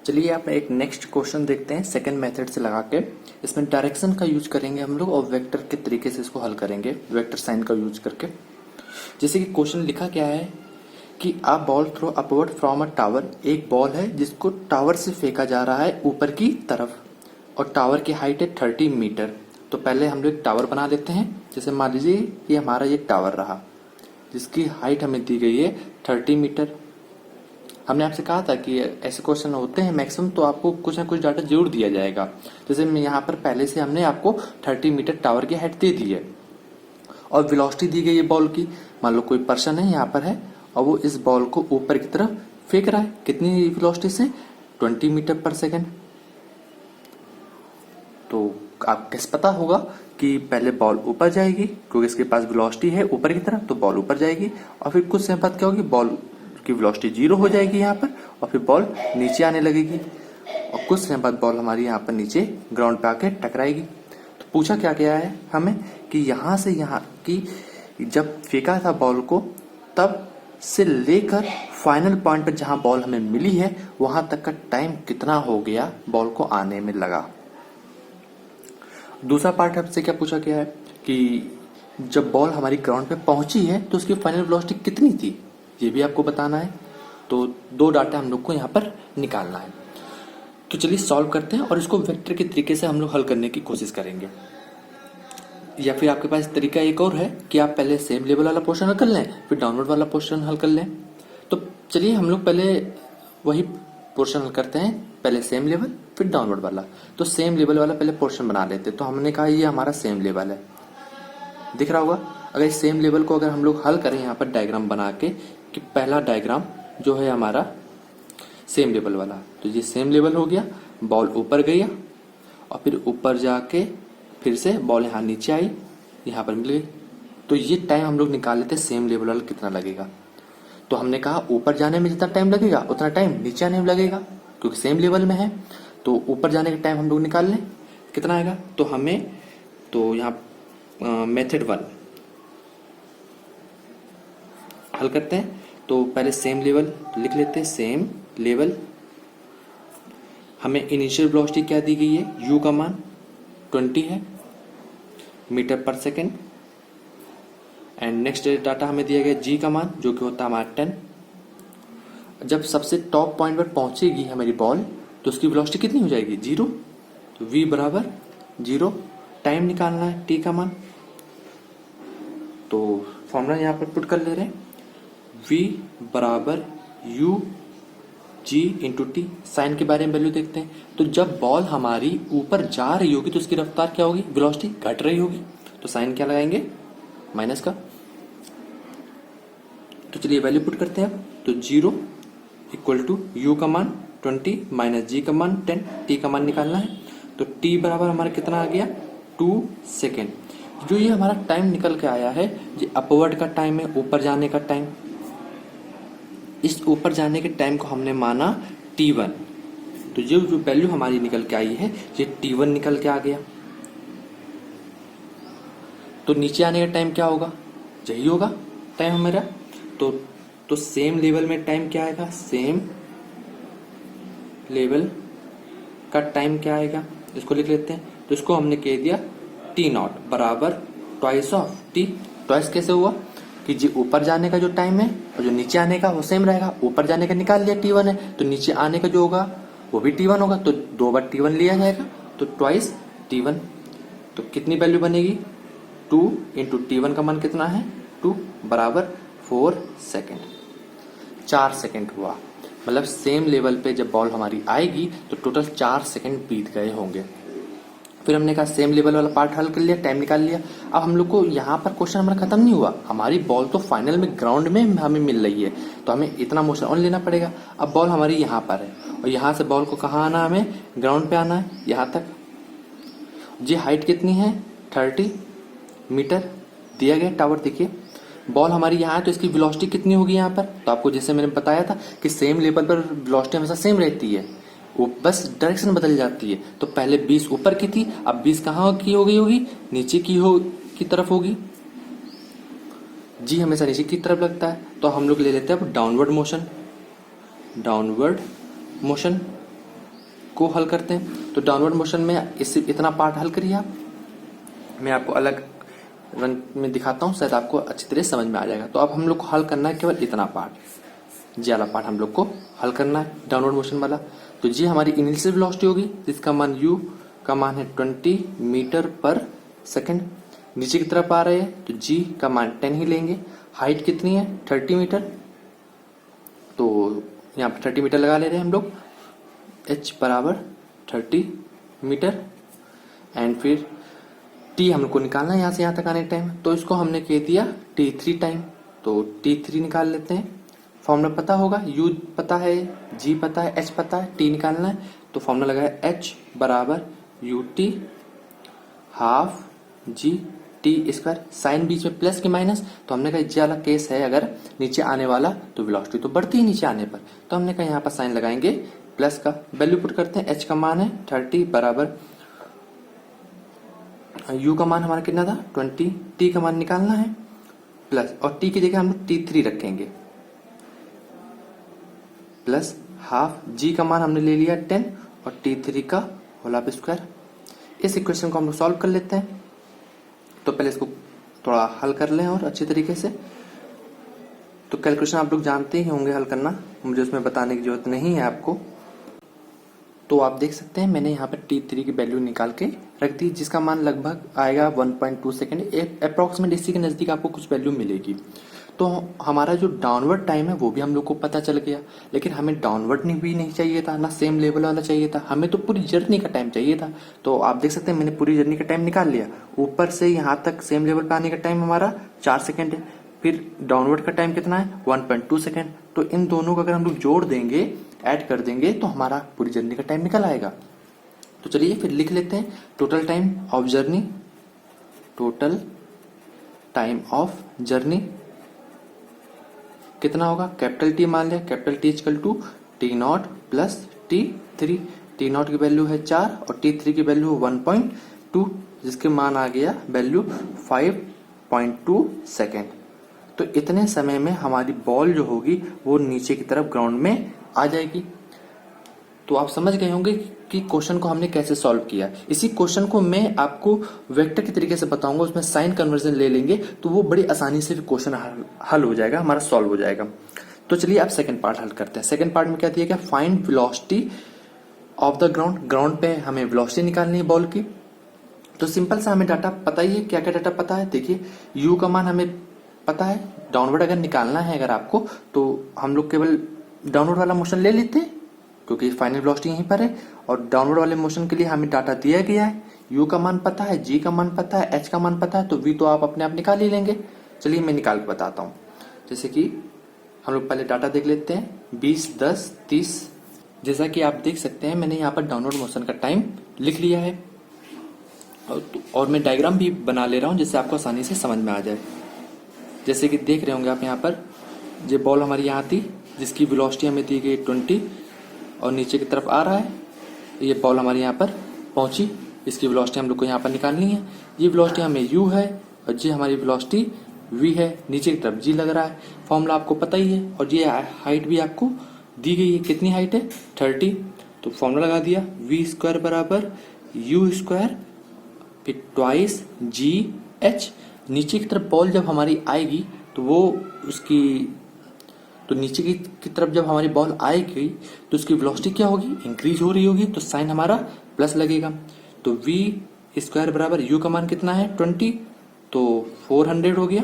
चलिए आप एक नेक्स्ट क्वेश्चन देखते हैं सेकंड मेथड से लगा के। इसमें डायरेक्शन का यूज करेंगे हम लोग और वेक्टर के तरीके से इसको हल करेंगे, वेक्टर साइन का यूज करके। जैसे कि क्वेश्चन लिखा क्या है कि a ball throw upward from a tower. एक बॉल है जिसको टावर से फेंका जा रहा है ऊपर की तरफ और टावर की हाइट है 30 मीटर। तो पहले हम लोग एक टावर बना लेते हैं। जैसे मान लीजिए कि हमारा ये टावर रहा जिसकी हाइट हमें दी गई है 30 मीटर। हमने आपसे कहा था कि ऐसे क्वेश्चन होते हैं मैक्सिमम, तो आपको कुछ ना कुछ डाटा जरूर दिया जाएगा। जैसे मैं यहाँ पर पहले से हमने आपको 30 मीटर टावर की हाइट दे दी है और वेलोसिटी दी गई है बॉल की। मान लो कोई पर्सन है यहाँ पर है और वो इस बॉल को ऊपर की तरफ फेंक रहा है। कितनी वेलोसिटी से? 20 मीटर पर सेकेंड। तो आप कैसे पता होगा कि पहले बॉल ऊपर जाएगी, क्योंकि इसके पास वेलोसिटी है ऊपर की तरफ, तो बॉल ऊपर जाएगी और फिर कुछ समय बाद क्या होगी, बॉल की वेलोसिटी 0 हो जाएगी यहाँ पर और फिर बॉल नीचे आने लगेगी और कुछ समय बाद बॉल हमारी यहाँ पर नीचे ग्राउंड पे आके टकराएगी। तो पूछा क्या गया है हमें कि यहाँ से यहाँ की जब फेंका था बॉल को तब से लेकर फाइनल पॉइंट पर जहां बॉल हमें मिली है वहां तक का टाइम कितना हो गया बॉल को आने में लगा। दूसरा पार्ट आपसे क्या पूछा गया है कि जब बॉल हमारी ग्राउंड पे पहुंची है तो उसकी फाइनल वेलोसिटी कितनी थी, ये भी आपको बताना है। तो दो डाटा हम लोग को यहाँ पर निकालना है। तो चलिए सॉल्व करते हैं और इसको वेक्टर के तरीके से हम लोग हल करने की कोशिश करेंगे। या फिर आपके पास तरीका एक और है कि आप पहले सेम लेवल वाला पोर्शन हल कर लें फिर डाउनवर्ड वाला पोर्शन हल कर लें। तो चलिए हम लोग पहले वही पोर्शन हल करते हैं, पहले सेम लेवल फिर डाउनवर्ड वाला। तो सेम लेवल वाला पहले पोर्शन बना लेते। तो हमने कहा ये हमारा सेम लेवल है, दिख रहा होगा। अगर इस सेम लेवल को अगर हम लोग हल करें यहाँ पर डायग्राम बना के कि पहला डायग्राम जो है हमारा सेम लेवल वाला, तो ये सेम लेवल हो गया। बॉल ऊपर गया और फिर ऊपर जाके फिर से बॉल यहाँ नीचे आई, यहाँ पर मिल गई। तो ये टाइम हम लोग निकाल लेते सेम लेवल वाला कितना लगेगा। तो हमने कहा ऊपर जाने में जितना टाइम लगेगा उतना टाइम नीचे आने में लगेगा, क्योंकि सेम लेवल में है। तो ऊपर जाने का टाइम हम लोग निकाल लें कितना आएगा। तो हमें तो यहाँ मेथड 1 हल करते हैं। तो पहले सेम लेवल लिख लेते हैं। सेम लेवल हमें इनिशियल वेलोसिटी क्या दी गई है, u का मान 20 है मीटर पर सेकेंड। एंड नेक्स्ट डाटा हमें दिया गया g का मान जो कि होता है हमारा 10। जब सबसे टॉप पॉइंट पर पहुंचेगी हमारी बॉल तो उसकी वेलोसिटी कितनी हो जाएगी, 0। तो v बराबर 0। टाइम निकालना है t का मान। तो फॉर्मूला यहां पर पुट कर ले रहे हैं, v बराबर u g into t. Sign के बारे में वैल्यू देखते हैं। तो जब बॉल हमारी ऊपर जा रही होगी तो उसकी रफ्तार क्या होगी, वेलोसिटी घट रही होगी। तो साइन क्या लगाएंगे, माइनस का। तो चलिए वैल्यू पुट करते हैं अब। तो 0 इक्वल टू u का मान 20 माइनस g का मान 10, t का मान निकालना है। तो t बराबर हमारा कितना आ गया, 2 सेकेंड। जो ये हमारा टाइम निकल के आया है ये अपवर्ड का टाइम है, ऊपर जाने का टाइम। इस ऊपर जाने के टाइम को हमने माना t1। तो ये जो वैल्यू हमारी निकल के आई है ये t1 निकल के आ गया। तो नीचे आने का टाइम क्या होगा, यही होगा टाइम हमारा। तो सेम लेवल में टाइम क्या आएगा, सेम लेवल का टाइम क्या आएगा, इसको लिख लेते हैं। तो इसको हमने कह दिया t0 बराबर ट्वाइस ऑफ t। ट्वाइस कैसे हुआ कि जी ऊपर जाने का जो टाइम है और जो नीचे आने का वो सेम रहेगा। ऊपर जाने का निकाल लिया t1 है, तो नीचे आने का जो होगा वो भी t1 होगा। तो 2 बार t1 लिया जाएगा, तो ट्वाइस t1। तो कितनी वैल्यू बनेगी, 2 इंटू t1 का मान कितना है, 2 बराबर 4 सेकेंड। 4 सेकेंड हुआ। मतलब सेम लेवल पे जब बॉल हमारी आएगी तो टोटल 4 सेकेंड बीत गए होंगे। फिर हमने कहा सेम लेवल वाला पार्ट हल कर लिया, टाइम निकाल लिया। अब हम लोग को यहाँ पर क्वेश्चन हमारा खत्म नहीं हुआ। हमारी बॉल तो फाइनल में ग्राउंड में हमें मिल रही है, तो हमें इतना मोशन ऑन लेना पड़ेगा। अब बॉल हमारी यहाँ पर है और यहाँ से बॉल को कहाँ आना, हमें ग्राउंड पे आना है, यहाँ तक। जी हाइट कितनी है, 30 मीटर दिया गया टावर। देखिए बॉल हमारी यहाँ है तो इसकी वेलोसिटी कितनी होगी यहाँ पर। तो आपको जैसे मैंने बताया था कि सेम लेवल पर वेलोसिटी हमेशा सेम रहती है, वो बस डायरेक्शन बदल जाती है। तो पहले 20 ऊपर की थी, अब 20 कहाँ की हो गई होगी, नीचे की तरफ होगी। जी हमेशा नीचे की तरफ लगता है। तो हम लोग ले लेते हैं अब डाउनवर्ड मोशन। डाउनवर्ड मोशन को हल करते हैं। तो डाउनवर्ड मोशन में इस इतना पार्ट हल करिए आप, मैं आपको अलग रंग में दिखाता हूँ, शायद आपको अच्छी तरह समझ में आ जाएगा। तो अब हम लोग को हल करना है केवल इतना पार्ट, जी वाला पार्ट हम लोग को हल करना है डाउनवर्ड मोशन वाला। तो जी हमारी इनिशियल वेलोसिटी होगी जिसका मान u का मान है 20 मीटर पर सेकंड, नीचे की तरफ आ रहे हैं तो g का मान 10 ही लेंगे। हाइट कितनी है 30 मीटर, तो यहाँ पे 30 मीटर लगा ले रहे हैं हम लोग, h बराबर 30 मीटर। एंड फिर t हम लोग को निकालना है यहाँ से यहाँ तक आने टाइम, तो इसको हमने कह दिया t3 टाइम, तो t3 निकाल लेते हैं। फॉर्मूला पता होगा, u पता है, g पता है, h पता है, t निकालना है, तो फॉर्मूला लगा है h बराबर ut half g t square. Sign बीच में प्लस की माइनस, तो हमने कहा ये वाला केस है, अगर नीचे आने वाला तो वेलोसिटी तो बढ़ती ही नीचे आने पर, तो हमने कहा यहाँ पर साइन लगाएंगे प्लस का। वैल्यू पुट करते हैं, h का मान है 30 बराबर u का मान हमारा कितना था 20, t का मान निकालना है प्लस, और t की जगह हम लोग t3 रखेंगे, प्लस हाफ g का मान हमने ले लिया 10 और t3 का होल ऑफ स्क्वायर। इस इक्वेशन को हम लोग सॉल्व कर लेते हैं। तो पहले इसको थोड़ा हल कर लें और अच्छी तरीके से। तो कैलकुलेशन आप लोग जानते ही होंगे हल करना, मुझे उसमें बताने की जरूरत नहीं है आपको। तो आप देख सकते हैं मैंने यहाँ पर t3 की वैल्यू निकाल के रख दी, जिसका मान लगभग आएगा 1.2 सेकेंड, अप्रोक्सीमेट इसी के नजदीक आपको कुछ वैल्यू मिलेगी। तो हमारा जो डाउनवर्ड टाइम है वो भी हम लोग को पता चल गया, लेकिन हमें डाउनवर्ड भी नहीं चाहिए था, ना सेम लेवल वाला चाहिए था, हमें तो पूरी जर्नी का टाइम चाहिए था। तो आप देख सकते हैं मैंने पूरी जर्नी का टाइम निकाल लिया। ऊपर से यहाँ तक सेम लेवल पे आने का टाइम हमारा 4 सेकेंड है, फिर डाउनवर्ड का टाइम कितना है 1.2 सेकेंड। तो इन दोनों को अगर हम लोग जोड़ देंगे, ऐड कर देंगे, तो हमारा पूरी जर्नी का टाइम निकल आएगा। तो चलिए फिर लिख लेते हैं total time of journey, total time of journey कितना होगा, कैपिटल टी मान लिया, capital T equal to t0 plus t3। t0 की वैल्यू है 4 और t3 की वैल्यू 1.2, जिसके मान आ गया वैल्यू 5.2 सेकेंड। तो इतने समय में हमारी बॉल जो होगी वो नीचे की तरफ ग्राउंड में आ जाएगी। तो आप समझ गए होंगे कि क्वेश्चन को हमने कैसे सॉल्व किया। इसी क्वेश्चन को मैं आपको वेक्टर के तरीके से बताऊंगा, उसमें साइन कन्वर्जन ले लेंगे तो वो बड़ी आसानी से क्वेश्चन हल हो जाएगा, हमारा सॉल्व हो जाएगा। तो चलिए अब सेकंड पार्ट हल करते हैं। सेकंड पार्ट में क्या दिया गया, find velocity of the ground. Ground पे हमें वेलोसिटी निकालनी है बॉल की। तो सिंपल सा हमें डाटा पता ही है, क्या क्या डाटा पता है देखिए। u का मान हमें पता है, डाउनवर्ड अगर निकालना है अगर आपको, तो हम लोग केवल डाउनवर्ड वाला मोशन ले लेते हैं क्योंकि फाइनल वेलोसिटी यहीं पर है, और डाउनवर्ड वाले मोशन के लिए हमें डाटा दिया गया है। u का मान पता है, g का मान पता है, h का मान पता है, तो v तो आप अपने आप निकाल ही लेंगे। चलिए मैं निकाल के बताता हूँ। जैसे कि हम लोग पहले डाटा देख लेते हैं, 20, 10, 30। जैसा कि आप देख सकते हैं मैंने यहाँ पर डाउनवर्ड मोशन का टाइम लिख लिया है, और मैं डायग्राम भी बना ले रहा हूँ जिससे आपको आसानी से समझ में आ जाए। जैसे कि देख रहे होंगे आप यहाँ पर, ये बॉल हमारी यहाँ थी जिसकी वेलोसिटी हमें दी गई 20 और नीचे की तरफ आ रहा है। ये बॉल हमारी यहाँ पर पहुंची, इसकी वेलोसिटी हम लोग को यहाँ पर निकालनी है। ये वेलोसिटी हमें u है और ये हमारी वेलोसिटी v है, नीचे की तरफ g लग रहा है। फॉर्मूला आपको पता ही है, और ये हाइट भी आपको दी गई है, कितनी हाइट है 30। तो फॉर्मूला लगा दिया, v स्क्वायर बराबर u स्क्वायर फिर ट्वाइस जी एच। नीचे की तरफ बॉल जब हमारी आएगी तो वो उसकी, तो नीचे की तरफ जब हमारी बॉल आएगी तो उसकी वेलोसिटी क्या होगी, इंक्रीज हो रही होगी, तो साइन हमारा प्लस लगेगा। तो v स्क्वायर बराबर u का मान कितना है 20, तो 400 हो गया,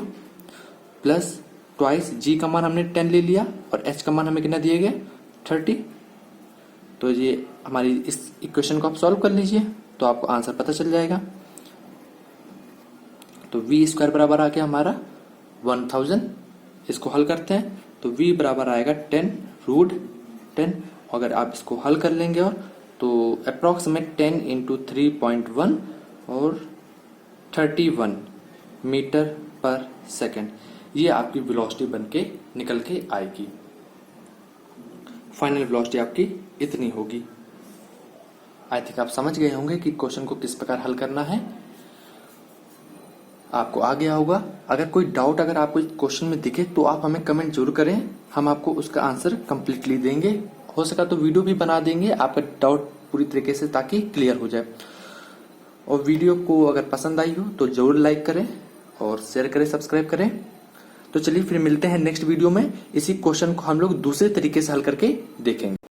प्लस ट्वाइस g का मान हमने 10 ले लिया और h का मान हमें कितना दिया गया 30। तो ये हमारी इस इक्वेशन को आप सॉल्व कर लीजिए तो आपको आंसर पता चल जाएगा। तो v स्क्वायर बराबर आ गया हमारा 1000। इसको हल करते हैं तो v बराबर आएगा 10√10। अगर आप इसको हल कर लेंगे और तो अप्रॉक्सीमेट 10 इंटू 3.1 और 31 मीटर पर सेकेंड, ये आपकी वेलोसिटी बन के निकल के आएगी। फाइनल वेलोसिटी आपकी इतनी होगी। आई थिंक आप समझ गए होंगे कि क्वेश्चन को किस प्रकार हल करना है, आपको आ गया होगा। अगर कोई डाउट अगर आपको क्वेश्चन में दिखे तो आप हमें कमेंट जरूर करें, हम आपको उसका आंसर कंप्लीटली देंगे। हो सका तो वीडियो भी बना देंगे, आपका डाउट पूरी तरीके से, ताकि क्लियर हो जाए। और वीडियो को अगर पसंद आई हो तो जरूर लाइक करें और शेयर करें, सब्सक्राइब करें। तो चलिए फिर मिलते हैं नेक्स्ट वीडियो में। इसी क्वेश्चन को हम लोग दूसरे तरीके से हल करके देखेंगे।